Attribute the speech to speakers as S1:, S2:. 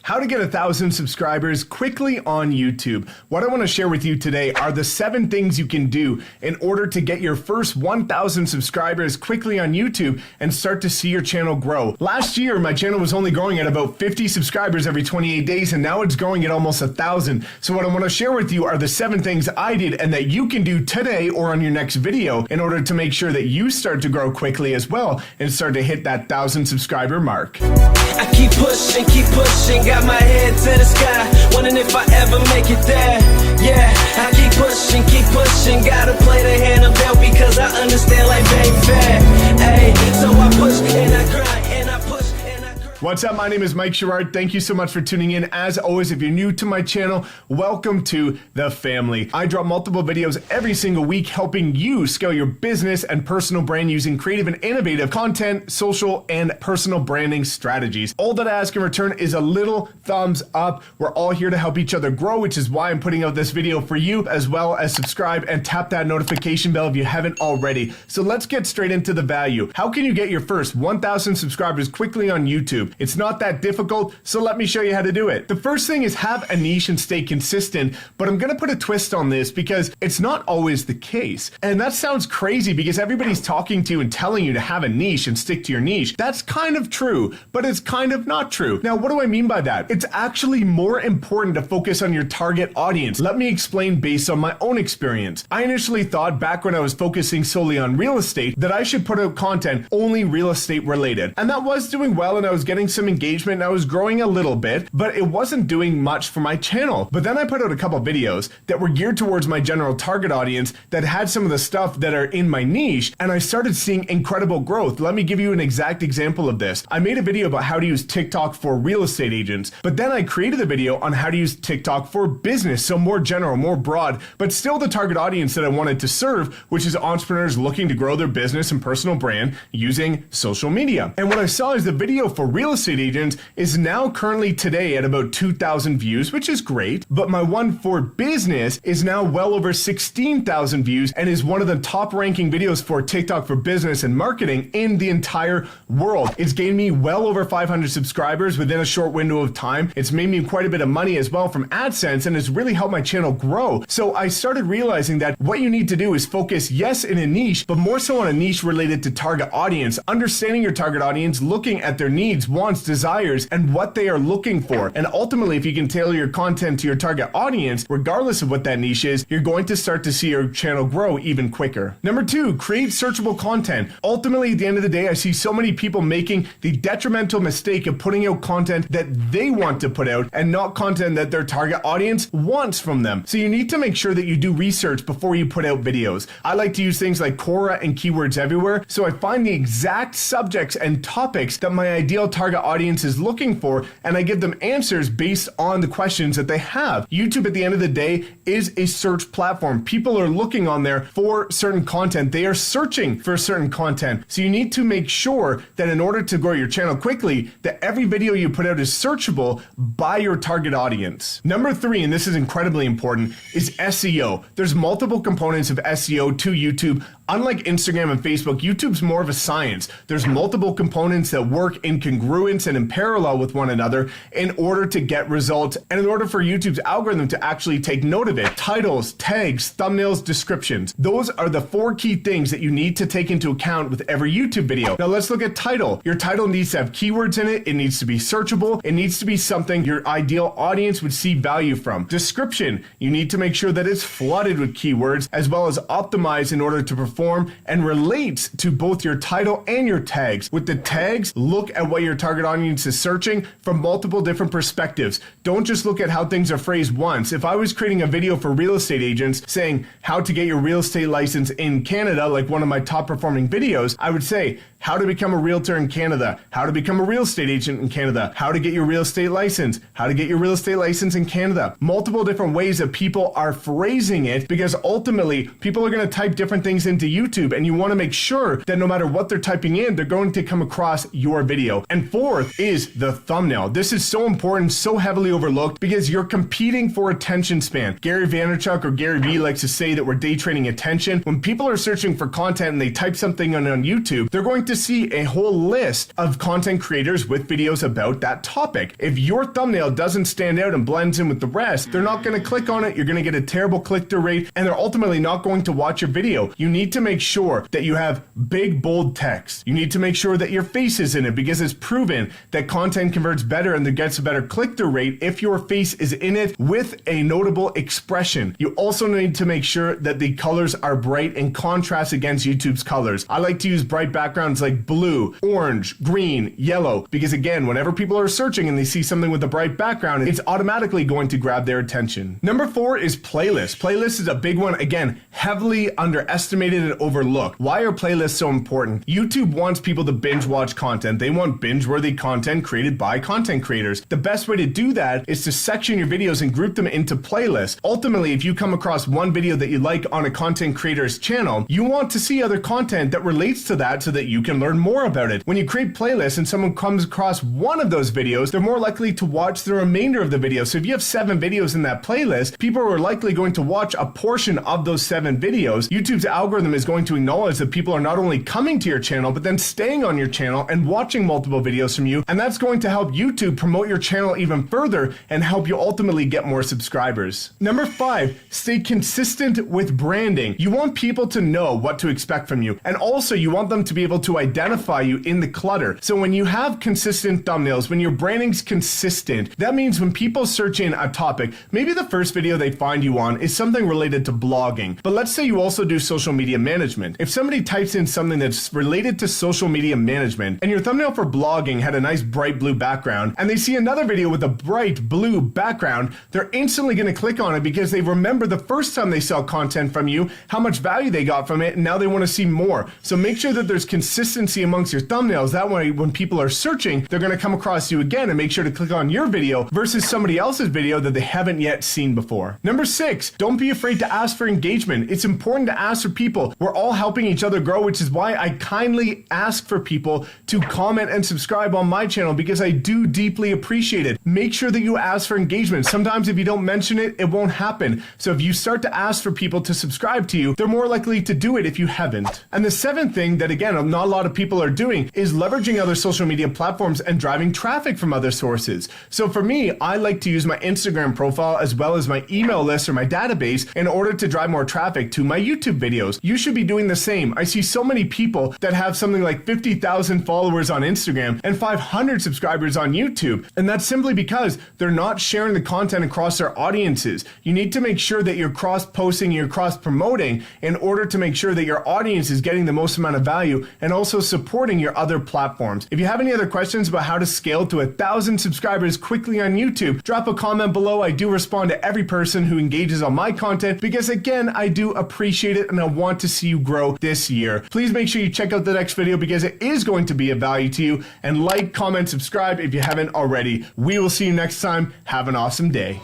S1: How to get 1,000 subscribers quickly on YouTube. What I want to share with you today are the 7 things you can do in order to get your first 1,000 subscribers quickly on YouTube and start to see your channel grow. Last year, my channel was only growing at about 50 subscribers every 28 days, and now it's growing at almost 1,000. So what I want to share with you are the 7 things I did and that you can do today or on your next video in order to make sure that you start to grow quickly as well and start to hit that 1,000 subscriber mark.
S2: I keep pushing, got my head to the sky, wondering if I ever make it there. Yeah, I keep pushing, gotta play the hand I'm dealt because I understand life ain't fair. Ay, so I push and I grind and I push and I grind.
S1: What's up? My name is Mike Sherrard. Thank you so much for tuning in. As always, if you're new to my channel, welcome to the family. I drop multiple videos every single week helping you scale your business and personal brand using creative and innovative content, social, and personal branding strategies. All that I ask in return is a little thumbs up. We're all here to help each other grow, which is why I'm putting out this video for you, as well as subscribe and tap that notification bell if you haven't already. So let's get straight into the value. How can you get your first 1,000 subscribers quickly on YouTube? It's not that difficult, so let me show you how to do it. The first thing is have a niche and stay consistent, but I'm gonna put a twist on this because it's not always the case. And that sounds crazy because everybody's talking to you and telling you to have a niche and stick to your niche. That's kind of true, but it's kind of not true. Now, what do I mean by that? It's actually more important to focus on your target audience. Let me explain based on my own experience. I initially thought back when I was focusing solely on real estate that I should put out content only real estate related. And that was doing well and I was getting some engagement and I was growing a little bit, but it wasn't doing much for my channel. But then I put out a couple videos that were geared towards my general target audience that had some of the stuff that are in my niche, and I started seeing incredible growth. Let me give you an exact example of this. I made a video about how to use TikTok for real estate agents, but then I created a video on how to use TikTok for business, so more general, more broad, but still the target audience that I wanted to serve, which is entrepreneurs looking to grow their business and personal brand using social media. And what I saw is the video for real estate agents is now currently today at about 2,000 views, which is great, but my one for business is now well over 16,000 views and is one of the top ranking videos for TikTok for business and marketing in the entire world. It's gained me well over 500 subscribers within a short window of time. It's made me quite a bit of money as well from AdSense and has really helped my channel grow. So I started realizing that what you need to do is focus, yes, in a niche, but more so on a niche related to target audience, understanding your target audience, looking at their needs, wants, desires, and what they are looking for. And ultimately, if you can tailor your content to your target audience, regardless of what that niche is, you're going to start to see your channel grow even quicker. Number 2, create searchable content. Ultimately, at the end of the day, I see so many people making the detrimental mistake of putting out content that they want to put out and not content that their target audience wants from them. So you need to make sure that you do research before you put out videos. I like to use things like Quora and keywords everywhere, so I find the exact subjects and topics that my ideal target audience is looking for, and I give them answers based on the questions that they have. YouTube, at the end of the day, is a search platform. People are looking on there for certain content. They are searching for certain content. So you need to make sure that in order to grow your channel quickly, that every video you put out is searchable by your target audience. Number 3, and this is incredibly important, is SEO. There's multiple components of SEO to YouTube. Unlike Instagram and Facebook, YouTube's more of a science. There's multiple components that work in congruence and in parallel with one another in order to get results and in order for YouTube's algorithm to actually take note of it. Titles, tags, thumbnails, descriptions. Those are the 4 key things that you need to take into account with every YouTube video. Now let's look at title. Your title needs to have keywords in it. It needs to be searchable. It needs to be something your ideal audience would see value from. Description. You need to make sure that it's flooded with keywords as well as optimized in order to perform and relates to both your title and your tags. With the tags, look at what your target audience is searching from multiple different perspectives. Don't just look at how things are phrased once. If I was creating a video for real estate agents saying how to get your real estate license in Canada, like one of my top performing videos, I would say how to become a realtor in Canada, how to become a real estate agent in Canada, how to get your real estate license, how to get your real estate license in Canada. Multiple different ways that people are phrasing it because ultimately people are going to type different things into YouTube and you want to make sure that no matter what they're typing in, they're going to come across your video. And 4th is the thumbnail. This is so important, so heavily overlooked because you're competing for attention span. Gary Vaynerchuk or Gary Vee likes to say that we're day trading attention. When people are searching for content and they type something on YouTube, they're going to to see a whole list of content creators with videos about that topic. If your thumbnail doesn't stand out and blends in with the rest, they're not going to click on it. You're going to get a terrible click-through rate, and they're ultimately not going to watch your video. You need to make sure that you have big, bold text. You need to make sure that your face is in it, because it's proven that content converts better and there gets a better click-through rate if your face is in it with a notable expression. You also need to make sure that the colors are bright and contrast against YouTube's colors. I like to use bright backgrounds like blue, orange, green, yellow, because again, whenever people are searching and they see something with a bright background, it's automatically going to grab their attention. Number 4 is playlists. Playlist is a big one. Again, heavily underestimated and overlooked. Why are playlists so important? YouTube wants people to binge watch content. They want binge-worthy content created by content creators. The best way to do that is to section your videos and group them into playlists. Ultimately, if you come across one video that you like on a content creator's channel, you want to see other content that relates to that so that you can learn more about it. When you create playlists and someone comes across one of those videos, they're more likely to watch the remainder of the video. So if you have 7 videos in that playlist, people are likely going to watch a portion of those 7 videos. YouTube's algorithm is going to acknowledge that people are not only coming to your channel, but then staying on your channel and watching multiple videos from you. And that's going to help YouTube promote your channel even further and help you ultimately get more subscribers. Number 5, stay consistent with branding. You want people to know what to expect from you. And also you want them to be able to identify you in the clutter. So when you have consistent thumbnails, when your branding's consistent, that means when people search in a topic, maybe the first video they find you on is something related to blogging. But let's say you also do social media management. If somebody types in something that's related to social media management and your thumbnail for blogging had a nice bright blue background and they see another video with a bright blue background, they're instantly going to click on it because they remember the first time they saw content from you, how much value they got from it, and now they want to see more. So make sure that there's consistency amongst your thumbnails. That way, when people are searching, they're going to come across you again, and make sure to click on your video versus somebody else's video that they haven't yet seen before. Number 6, don't be afraid to ask for engagement. It's important to ask for people. We're all helping each other grow, which is why I kindly ask for people to comment and subscribe on my channel, because I do deeply appreciate it. Make sure that you ask for engagement. Sometimes if you don't mention it, it won't happen. So if you start to ask for people to subscribe to you, they're more likely to do it if you haven't. And the 7th thing that, again, not a lot of people are doing is leveraging other social media platforms and driving traffic from other sources. So for me, I like to use my Instagram profile as well as my email list or my database in order to drive more traffic to my YouTube videos. You should be doing the same. I see so many people that have something like 50,000 followers on Instagram and 500 subscribers on YouTube. And that's simply because they're not sharing the content across their audiences. You need to make sure that you're cross-posting, you're cross-promoting in order to make sure that your audience is getting the most amount of value and also supporting your other platforms. If you have any other questions about how to scale to 1,000 subscribers quickly on YouTube, drop a comment below. I do respond to every person who engages on my content because, again, I do appreciate it and I want to see you grow this year. Please make sure you check out the next video because it is going to be of value to you, and like, comment, subscribe if you haven't already. We will see you next time. Have an awesome day.